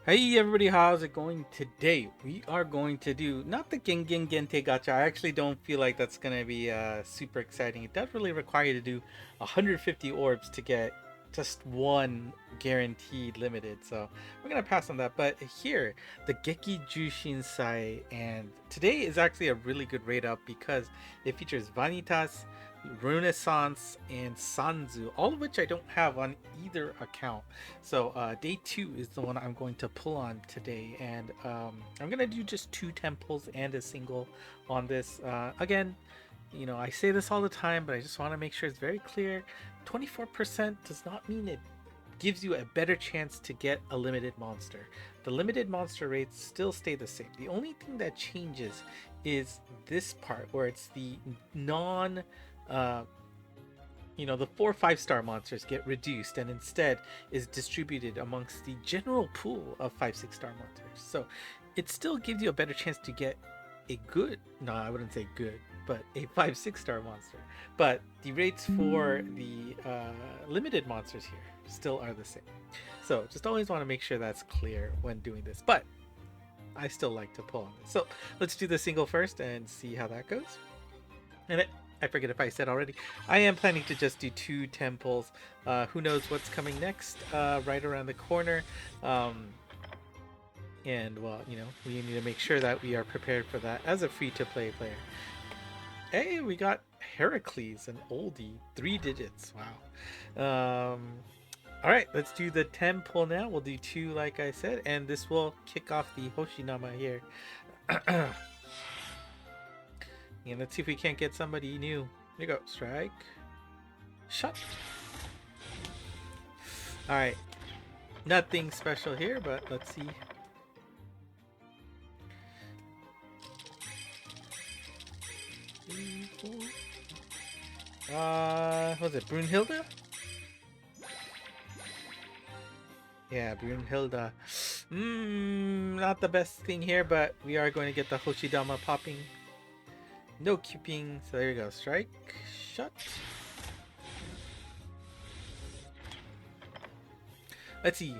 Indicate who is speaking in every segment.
Speaker 1: Hey everybody, how's it going today? We are going to do not the Gengen Gente Gacha. I actually don't feel like that's gonna be super exciting. It does really require you to do 150 orbs to get just one guaranteed limited. So we're gonna pass on that. But here, the Geki Juushinsai, and today is actually a really good raid up because it features Vanitas, Renaissance, and Sanzu, all of which I don't have on either account. So day 2 is the one I'm going to pull on today, and I'm gonna do just 2 temples and a single on this. Again, I say this all the time, but I just want to make sure it's very clear. 24% does not mean it gives you a better chance to get a limited monster. The limited monster rates still stay the same. The only thing that changes is this part where it's the non uh, the 4 5-star monsters get reduced and instead is distributed amongst the general pool of 5 6-star monsters. So it still gives you a better chance to get a good, no, I wouldn't say good, but a 5 6-star monster. But the rates for the limited monsters here still are the same. So just always want to make sure that's clear when doing this. But I still like to pull on this. So let's do the single first and see how that goes. And I forget if I said already, I am planning to just do 2 temples. Who knows what's coming next, right around the corner. And well, we need to make sure that we are prepared for that as a free-to-play player. Hey, we got Heracles, an oldie, 3 digits. Wow. All right, let's do the temple now. We'll do 2, like I said, and this will kick off the Hoshinama here. And let's see if we can't get somebody new. Here you go. Strike. Shut. Alright. Nothing special here, but let's see. Was it Brunhilde? Yeah, Brunhilde. Not the best thing here, but we are going to get the Hoshidama popping. No keeping, so there you go. Strike, shut. Let's see.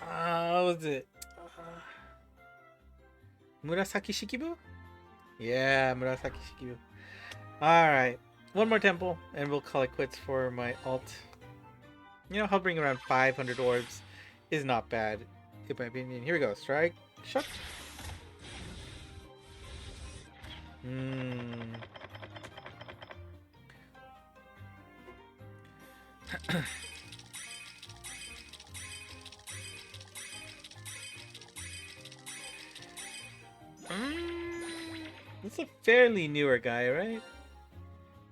Speaker 1: What was it? Murasaki Shikibu? Yeah, Murasaki Shikibu. Alright. One more temple, and we'll call it quits for my alt. Hovering around 500 orbs is not bad, in my opinion. Here we go. Strike. Shut. It's a fairly newer guy, right?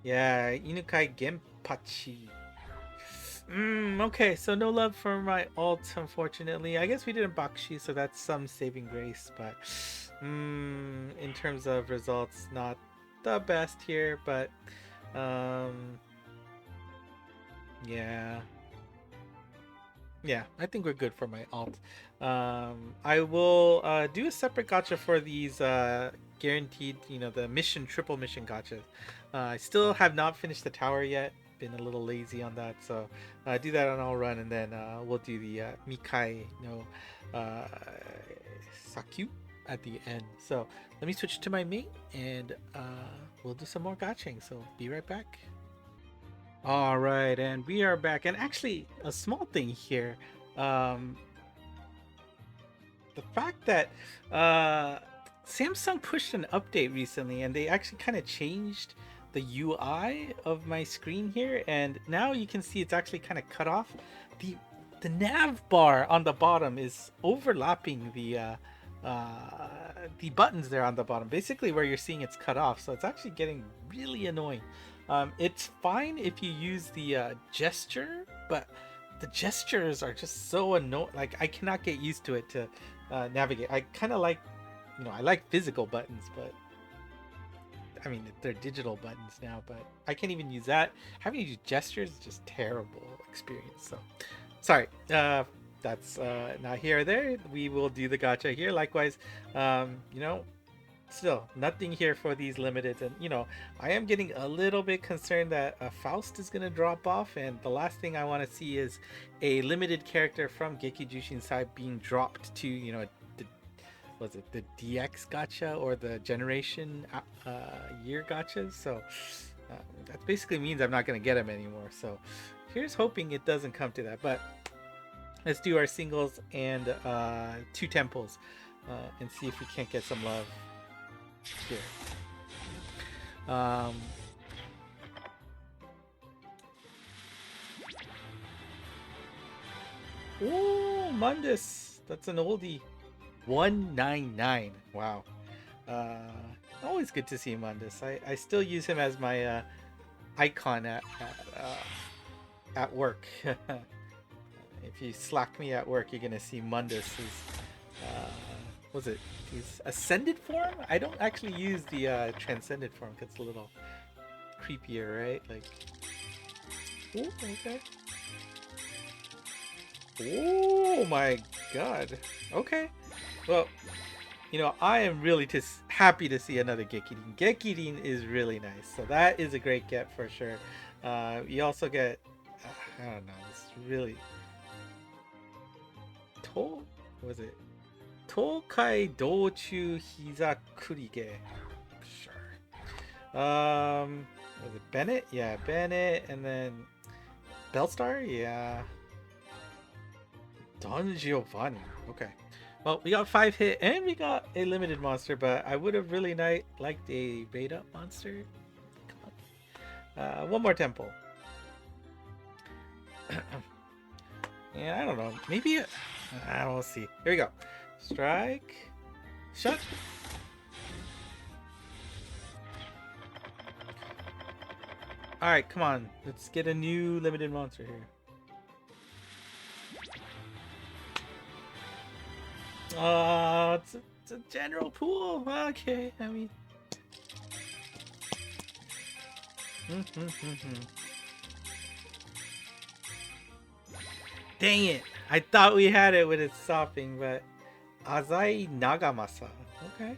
Speaker 1: Yeah, Inukai Genpachi. Okay, so no love for my alt, unfortunately. I guess we didn't Bakshi, so that's some saving grace, but in terms of results, not the best here, but yeah. Yeah, I think we're good for my alt. I will do a separate gacha for these guaranteed, the triple mission gachas. I still have not finished the tower yet. Been a little lazy on that, so do that on all run, and then we'll do the Mikai no Sakyu at the end. So let me switch to my mate, and we'll do some more gaching. So be right back. All right, and we are back. And actually, a small thing here. Um, the fact that Samsung pushed an update recently, and they actually kind of changed the UI of my screen here, and now you can see it's actually kind of cut off. The nav bar on the bottom is overlapping the buttons there on the bottom, basically where you're seeing it's cut off. So it's actually getting really annoying. It's fine if you use the gesture, but the gestures are just so annoying. Like, I cannot get used to it to navigate. I kind of like, I like physical buttons, but I mean, they're digital buttons now, but I can't even use that. Having to use gestures is just terrible experience. So, sorry. That's not here or there. We will do the gacha here. Likewise, still nothing here for these limited. And you know, I am getting a little bit concerned that Faust is gonna drop off, and the last thing I want to see is a limited character from Geki Juushinsai being dropped to, you know, the, was it the DX gacha or the generation year gachas. So that basically means I'm not gonna get him anymore. So here's hoping it doesn't come to that. But let's do our singles and 2 temples and see if we can't get some love here. Ooh, Mundus. That's an oldie. 199. Wow. Always good to see Mundus. I still use him as my icon at work. If you slack me at work, you're gonna see Mundus. Was it his ascended form? I don't actually use the transcended form because it's a little creepier, right? Like, ooh, okay. Oh my god. Okay. Well, you know, I am really just happy to see another Gekirin. Gekirin is really nice, so that is a great get for sure. You also get, I don't know, it's really was it Tokai Dochu Hizakurige? Sure. Was it Bennett? Yeah, Bennett, and then Bellstar? Yeah. Don Giovanni. Okay. Well, we got 5 hit and we got a limited monster, but I would have really liked a beta monster. Come on. One more temple. And I don't know. Maybe we'll see. Here we go. Strike. Shut. Alright, come on. Let's get a new limited monster here. It's a general pool. Okay, I mean. Dang it! I thought we had it with its stopping, but Azai Nagamasa. Okay.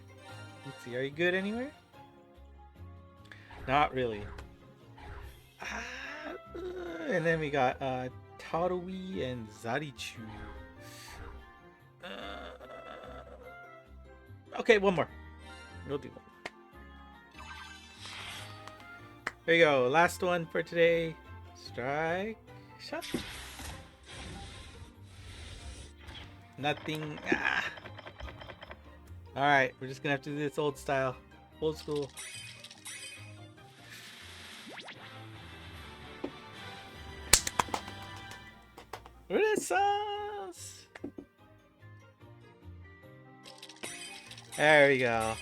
Speaker 1: Let's see. Are you good anywhere? Not really. And then we got Tarui and Zarichu. Okay, one more. We'll do one. There you go. Last one for today. Strike. Shot. Nothing. Alright, we're just gonna have to do this old style. Old school. Renaissance! There we go.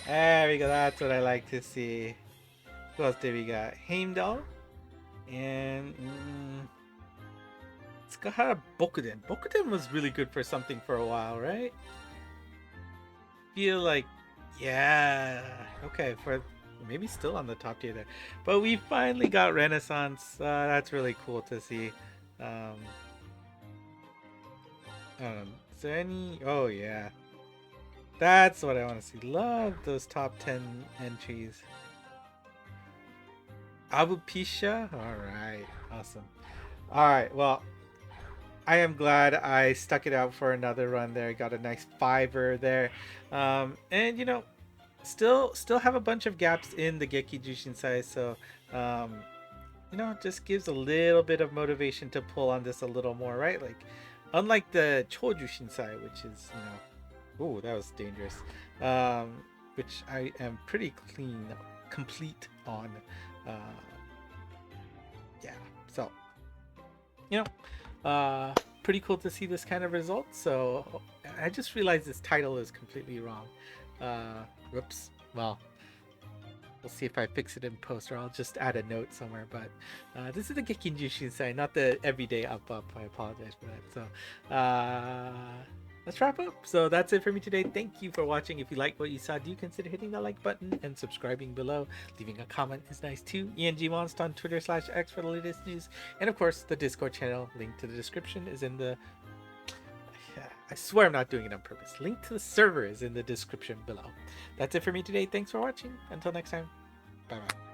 Speaker 1: There we go. That's what I like to see. Who else did we got? Heimdall. And Tsukahara Bokuden. Bokuden was really good for something for a while, right? Feel like, yeah. Okay, for maybe still on the top tier there. But we finally got Renaissance. That's really cool to see. Is there any? Oh yeah, that's what I want to see. Love those top 10 entries. Abu Pisha. All right, awesome. All right, well, I am glad I stuck it out for another run there. Got a nice 5er there, and you know, still have a bunch of gaps in the Geki Juushinsai, so you know, just gives a little bit of motivation to pull on this a little more, right? Like, unlike the Choju Shinsai, which is, you know, oh, that was dangerous, which I am pretty complete on. Yeah, so, you know, pretty cool to see this kind of result. So I just realized this title is completely wrong. Whoops. Well, we'll see if I fix it in post, or I'll just add a note somewhere. But this is the Geki Juushinsai, not the everyday up. I apologize for that. So let's wrap up. So that's it for me today. Thank you for watching. If you like what you saw, do consider hitting the like button and subscribing below. Leaving a comment is nice too. ENGmonst on Twitter/X for the latest news. And of course, the Discord channel, link to the description, is in the I swear I'm not doing it on purpose. Link to the server is in the description below. That's it for me today. Thanks for watching. Until next time. Bye bye.